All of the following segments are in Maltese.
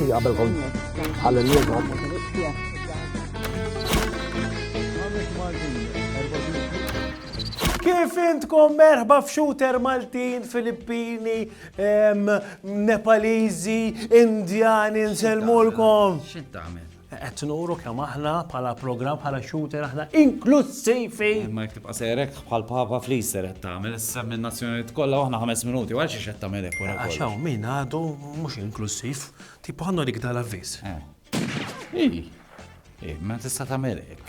في قبلكم على اليوم. كيف انتكم مرحبا فشوتر مالتين فلبيني نيباليزي اندياني نسلمولكم X'int tagħmel? qed nuru kemm aħna bħala programm bħala shooter aħna inklusivi. Ma jek tibqa' serek bħal Papa Fliser qed tagħmel issa minn nazzjonijiet kollha aħna 5 minuti għal xi qed tagħmel hekk wara Għax hawn min għadu mhux inklusiv, tipo ħannu dik dal-avviż. Ma tista' tagħmel hekk.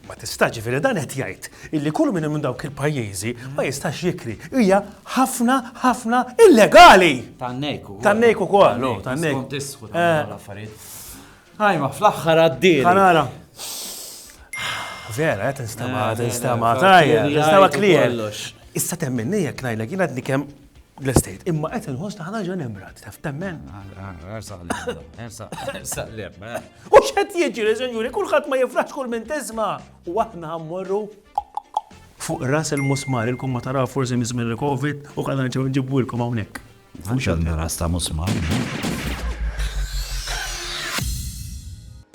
Ma tistax ġifieri dan qed jgħid illi kull minn dawk il-pajjiżi ma jistax jikri. Hija ħafna illegali. Tannejku. Tannejku ukoll, tannejku. Skont tisħu l-affarijiet. Ħajma fl-aħħar għaddieli. Kanara. Vera, tinstama tajja, klier. Issa temmenni jekk ngħidlek jien għadni kemm l-estate, imma qed inħoss ħanaġa nimrat, taf temmen. Ersaq leb. U x'qed jiġri, senjuri, kulħadd ma jifraħx kull min tisma'. U aħna ħammorru fuq ras il-musmar, ilkom ma taraw forsi mizmin il-Covid u qed nġibulkom hawnhekk. Mhux għandna ras ta' musmar.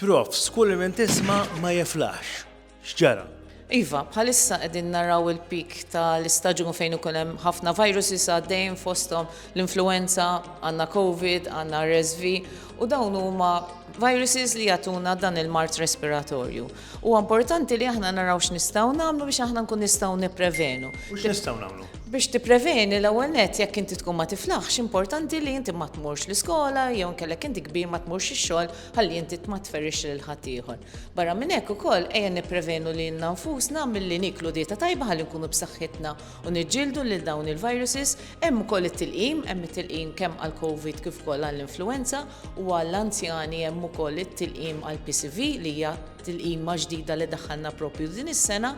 Profs, kull min tisma' ma jiflaħx. X'ġara? Iva, bħalissa qegħdin naraw il-pik tal-istaġun fejn ukoll hemm ħafna viruses għaddejjin fosthom l-influenza, għandna COVID, għandna RSV u dawn huma viruses li jagħtuna dan il-mart respiratorju. U importanti li aħna naraw x'nistgħu nagħmlu biex aħna nkun nistgħu nipprevenu. U x'nistgħu nagħmlu? Biex tippreveni l-ewwel nett jekk inti tkun ma tiflaħx, importanti li inti ma tmurx l-iskola jew nkellek inti kbir ma tmurx ix-xogħol ħalli inti ma tferrix lil ħadd ieħor. Barra minn hekk ukoll ejja nipprevenu lilna nfusna milli niklu dieta tajba ħalli nkunu b'saħħitna u niġġieldu lil dawn il-viruses. Hemm ukoll it-tilqim, hemm it-tilqim kemm għall-COVID kif ukoll għall-influenza u għall-anzjani hemm ukoll it-tilqim għall-PCV li hija tilqima ġdida li daħħalna propju din is-sena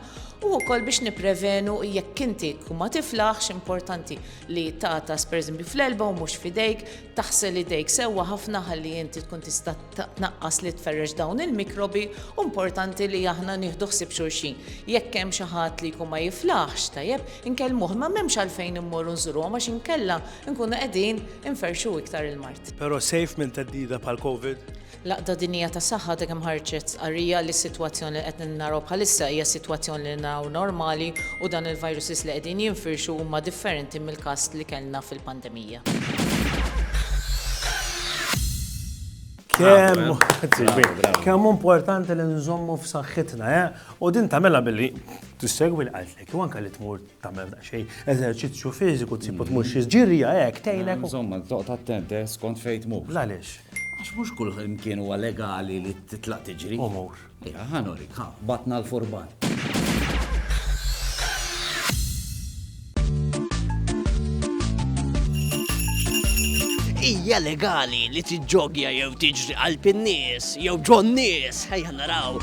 u wkoll biex nipprevenu jekk inti tkun ma tiflaħx importanti li tagħtas pereżempju fl-elba u mhux f'idejk, taħsel idejk sewwa ħafna ħalli inti tkun tista' tnaqqas li tferreġ dawn il-mikrobi u importanti li aħna nieħdu ħsieb xulxin. Jekk hemm xi ħadd li jkun ma jiflaħx tajjeb, inkellmuh ma m'hemmx għalfejn immorru nżuruhom għax inkella nkunu qegħdin inferxu iktar il-mart. Però safe minn teddida bħal COVID? Laqda dinija ta' saħħa dak hemm ħarġet qarrija li s-sitwazzjoni li qed naraw bħalissa hija sitwazzjoni li naraw normali u dan il-viruses li qegħdin jinfirxu huma differenti mill-każ li kellna fil-pandemija. Kemm importanti li nżommu f'saħħitna, u din tagħmilha billi tissegwi l-qaltlek, u anke li tmur tagħmel daqsxejn eżerċizzju fiżiku tsib tmur xi ġirja hekk tgħinlek. Insomma, toqgħod attent skont fejn tmur. Għaliex? Għax mhux kull imkien huwa legali li titlaq tiġri. Umur. Ja, ħanorik, batna l-furban. Hija legali li tiġġogja jew tiġri qalb in-nies jew ġon nies, ħejja naraw.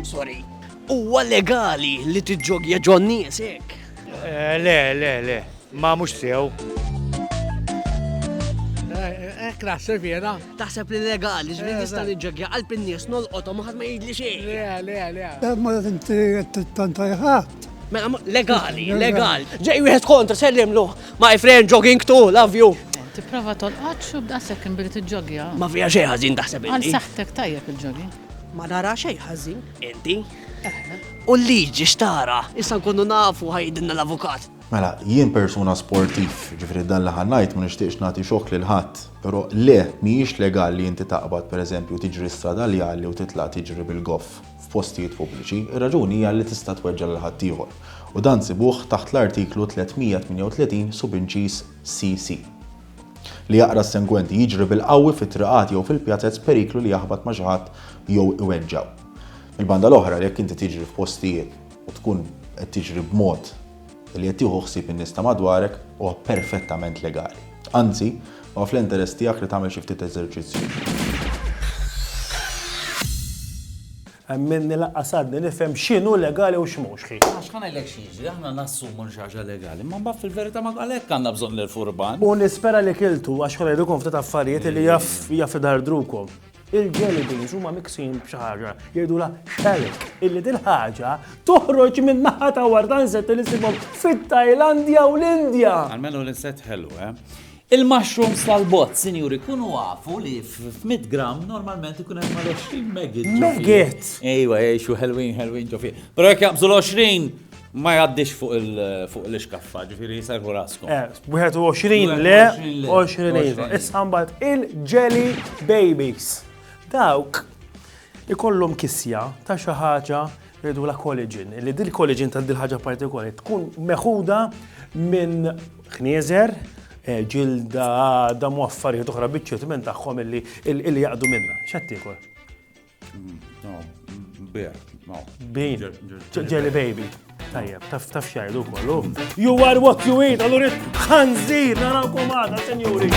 Sorry. Huwa legali li tiġġogja ġon nies hekk. Le, ma mhux sew. Naħseb jena. Taħseb li legali ġvien tista' tiġġogja qalb in-nies nolqothom ħadd ma jgħidli xejn. Le. Ma tantajħat. Mela legali. Ġej wieħed kontra sellimlu. My friend jogging too, love you. Tipprova tolqot xu b'daqshekk inbili tiġġogja. Ma fiha xejn ħażin taħseb Għal inti. saħħtek tajjeb il-ġoggi. Ma nara xejn ħażin. Inti? U l-liġi xtara, issa nkunu nafu ħajdilna l-avukat. Mela, jien persuna sportiv, ġifri dan li ħannajt ma nixtieqx nagħti xokk lil ħadd, però le mhijiex legali inti taqbad pereżempju tiġri stradali għalli u titla' tiġri bil-goff f'postijiet pubbliċi, ir-raġuni hija li tista' tweġġa' lil ħadd ieħor. U dan sibuh taħt l-artiklu 338 subinċis CC. Li jaqra s-sengwenti jiġri bil-qawwi fit-triqat jew fil-pjazzezz periklu li jaħbad ma' xi ħadd jew iweġġaw. Il-banda l-oħra jekk inti tiġri f'postijiet u tkun qed tiġri b'mod li qed tieħu ħsieb in-nies ta' madwarek huwa perfettament legali. Anzi, huwa fl-interess tiegħek li tagħmel xi ftit eżerċizzju. Minni laqqas għadni nifhem x'inhu legali u x'mhux ħin. Għax ħanajlek xi jiġri, aħna nassumu xi ħaġa legali, ma mbagħad fil-verità ma għalhekk għandna bżonn l-furban. U nispera li kiltu għax ħolejdukom ftit affarijiet li jaf idardrukom. Il-jelly beans huma mixin b'xi ħaġa jgħidula xelk illi din ħaġa toħroġ minn naħa ta' wardanset li isimhom fit-Tajlandja u l-Indja. Almenu l-inset ħelu, Il-mushrooms tal-bot, sinjuri, kunu għafu li f'100 gram normalment ikun hemm mal-20 megit. Megit! Ejwa, xu ħelwin ġofi. Pero jekk jaqbżu l-20 ma jgħaddix fuq l-iskaffa, ġifieri jsarfu raskom. 21 le, 20 iva. Issa mbagħad il-Jelly Babies. Dawk ikollhom kissja ta' xi ħaġa jgħidu la collagen. Li dil collagen ta' dil ħaġa partikolari tkun meħuda minn ħnieżer, ġilda, da muaffarijiet oħra biċċiet minn tagħhom illi jaqdu minna. X'għattikol? Bean. Jelly baby. Tajjeb, taf xajdu kollu. You are what you eat, allura ħanżir, narawkom għada, senjuri.